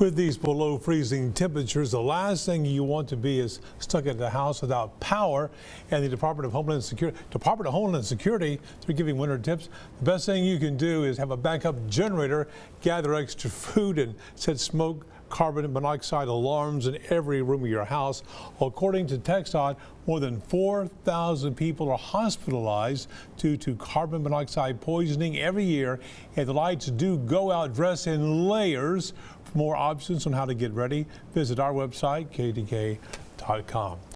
With these below freezing temperatures, the last thing you want to be is stuck at the house without power. And the Department of Homeland Security, they're giving winter tips. The best thing you can do is have a backup generator, gather extra food, and set smoke, carbon monoxide alarms in every room of your house. According to TxDOT, more than 4,000 people are hospitalized due to carbon monoxide poisoning every year, and the lights do go out. Dress in layers. For more options on how to get ready, visit our website, KETK.com.